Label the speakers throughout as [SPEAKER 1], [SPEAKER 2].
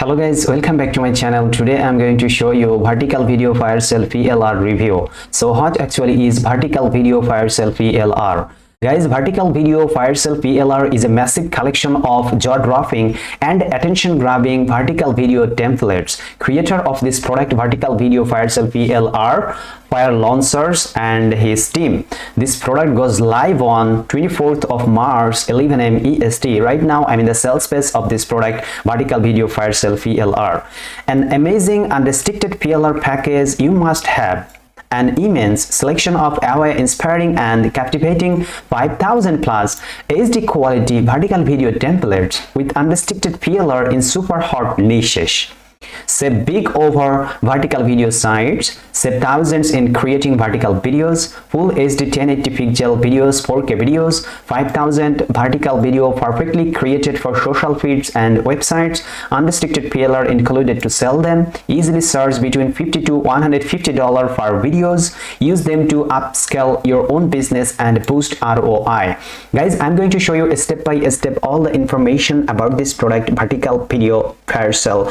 [SPEAKER 1] Hello guys, welcome back to my channel. Today I'm going to show you Vertical Video Firesale PLR review. So what actually is Vertical Video Firesale PLR? Guys, Vertical Video Firesale PLR is a massive collection of jaw-dropping and attention-grabbing vertical video templates. Creator of this product, Vertical Video Firesale PLR, Fire Launchers and his team. This product goes live on 24th of March, 11 AM EST. Right now, I'm in the sales space of this product, Vertical Video Firesale PLR. An amazing unrestricted PLR package you must have. An immense selection of awe-inspiring and captivating 5,000 plus HD quality vertical video templates with unrestricted PLR in super hot niches. Save big over vertical video sites, save thousands in creating vertical videos, full HD 1080 pixel videos, 4K videos, 5,000 vertical video perfectly created for social feeds and websites, unrestricted PLR included to sell them, easily charge between $50 to $150 for videos, use them to upscale your own business and boost ROI. Guys, I'm going to show you step by step all the information about this product, Vertical Video Firesale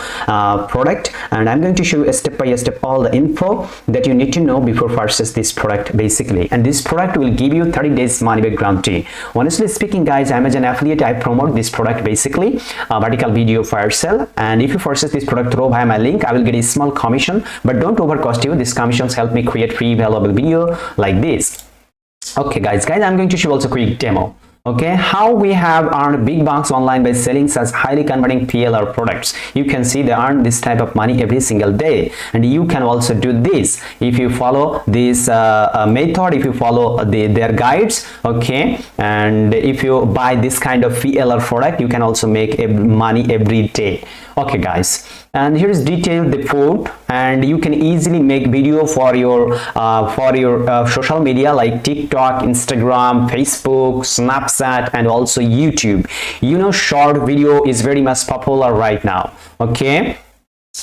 [SPEAKER 1] product, and I'm going to show you step by step all the info that you need to know before purchase this product basically. And this product will give you 30 days money back guarantee. Honestly speaking guys, I'm as an affiliate, I promote this product basically, Vertical Video Firesale, and if you purchase this product through via my link, I will get a small commission, but don't overcost you. These commissions help me create free valuable video like this. Okay guys, I'm going to show also quick demo. Okay, how we have earned big bucks online by selling such highly converting PLR products. You can see they earn this type of money every single day, and you can also do this if you follow this method, if you follow their guides. Okay, and if you buy this kind of PLR product, you can also make money every day. Okay guys, and here is detailed the food, and you can easily make video for your social media like TikTok, Instagram, Facebook, Snapchat, and also YouTube. You know, short video is very much popular right now. Okay,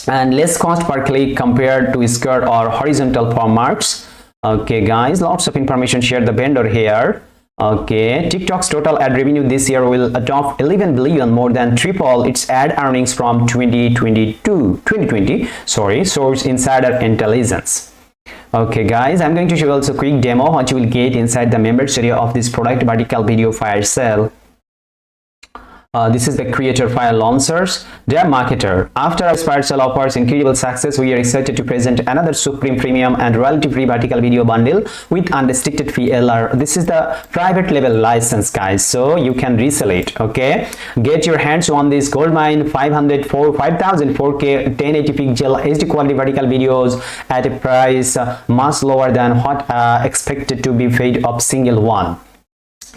[SPEAKER 1] and less cost per click compared to square or horizontal formats. Okay guys, lots of information shared the vendor here. Okay, TikTok's total ad revenue this year will top 11 billion, more than triple its ad earnings from 2020. Source Insider Intelligence. Okay guys, I'm going to show you also a quick demo what you will get inside the members area of this product, Vertical Video Firesale. This is the creator Fire Launchers. Dear marketer, after our Firesale offers incredible success, we are excited to present another supreme premium and royalty-free vertical video bundle with unrestricted PLR. This is the private label license guys, so you can resell it. Okay, get your hands on this goldmine 5,000 4K 1080 pixel HD quality vertical videos at a price much lower than what expected to be paid of single one.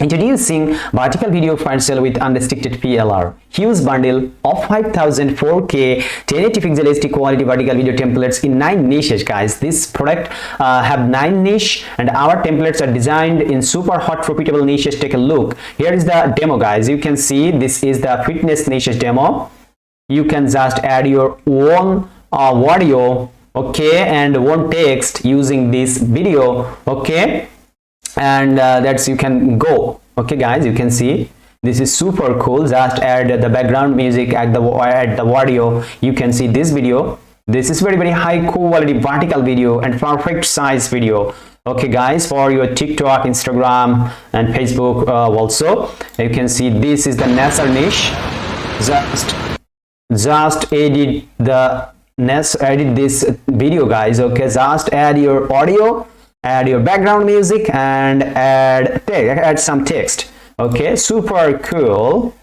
[SPEAKER 1] Introducing Vertical Video Firesale with unrestricted PLR. Huge bundle of 5,000 4K 1080 pixel HD quality vertical video templates in 9 niches guys. This product have 9 niche, and our templates are designed in super hot profitable niches. Take a look. Here is the demo guys. You can see this is the fitness niches demo. You can just add your own audio, okay, and one text using this video. Okay, and that's you can go. Okay guys, you can see this is super cool. Just add the background music, add the audio. You can see this video. This is very high quality vertical video and perfect size video. Okay guys, for your TikTok, Instagram, and Facebook also. You can see this is the nasal niche. Just edit this video guys. Okay, just add your audio, add your background music, and add some text. Okay, super cool.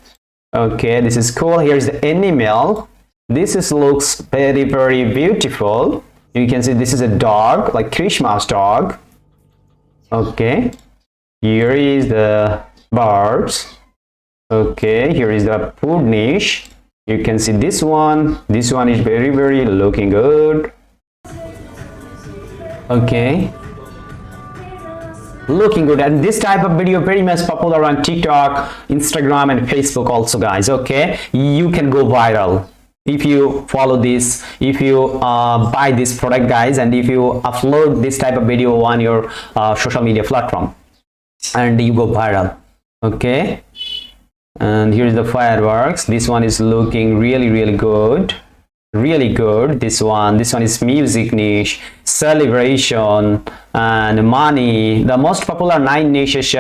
[SPEAKER 1] Okay, this is cool. Here's the animal. This looks very beautiful. You can see this is a dog, like Christmas dog. Okay, here is the birds. Okay, here is the food niche. You can see this one is very looking good. Okay, looking good, and this type of video very much popular on TikTok, Instagram, and Facebook also guys. Okay, you can go viral if you follow this, if you buy this product guys, and if you upload this type of video on your social media platform and you go viral. Okay, and here's the fireworks. This one is looking really good. really good. This one is music niche, celebration, and money. The most popular 9 niches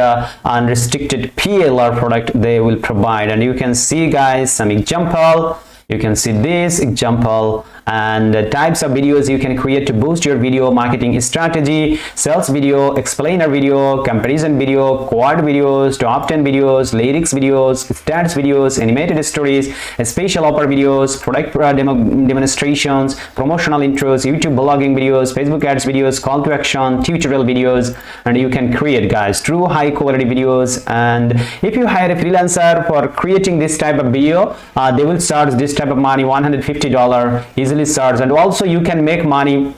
[SPEAKER 1] unrestricted PLR product they will provide. And you can see guys some example. You can see this example and the types of videos you can create to boost your video marketing strategy: sales video, explainer video, comparison video, quad videos, top 10 videos, lyrics videos, stats videos, animated stories, special offer videos, product demonstrations, promotional intros, YouTube blogging videos, Facebook ads videos, call to action, tutorial videos. And you can create guys true high quality videos. And if you hire a freelancer for creating this type of video, they will charge this type of money, $150 easily charge. And also you can make money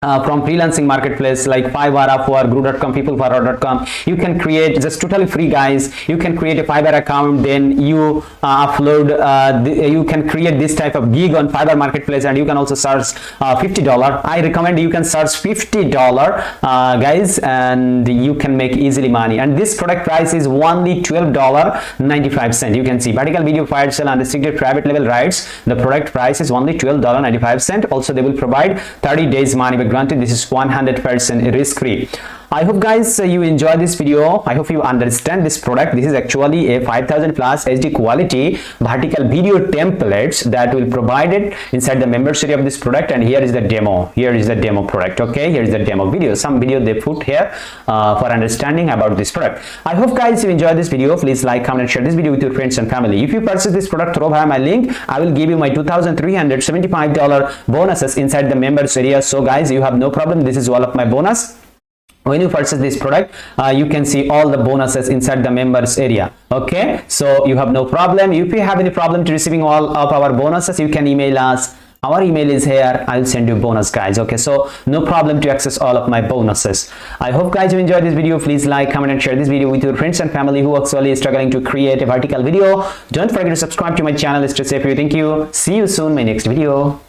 [SPEAKER 1] from freelancing marketplace like Fiverr, Upwork, Guru.com, peopleforward.com. You can create just totally free guys. You can create a Fiverr account, then you upload you can create this type of gig on Fiverr marketplace, and you can also charge $50. I recommend you can charge $50 guys, and you can make easily money. And this product price is only $12.95. You can see Vertical Video Firesale Unrestricted private level rights. The product price is only $12.95. Also they will provide 30 days money back granted. This is 100% risk free. I hope guys you enjoy this video. I hope you understand this product. This is actually a 5000 plus HD quality vertical video templates that will provided inside the membership of this product. And here is the demo. Here is the demo product. Okay, here is the demo video. Some video they put here for understanding about this product. I hope guys you enjoy this video. Please like, comment, and share this video with your friends and family. If you purchase this product through via my link, I will give you my $2,375 bonuses inside the members area. So guys, you have no problem. This is all of my bonus. When you purchase this product, you can see all the bonuses inside the members area. Okay, so you have no problem. If you have any problem to receiving all of our bonuses, you can email us. Our email is here. I'll send you bonus guys. Okay, so no problem to access all of my bonuses. I hope guys you enjoyed this video. Please like, comment, and share this video with your friends and family who are actually struggling to create a vertical video. Don't forget to subscribe to my channel. Stay safe. Thank you. See you soon in my next video.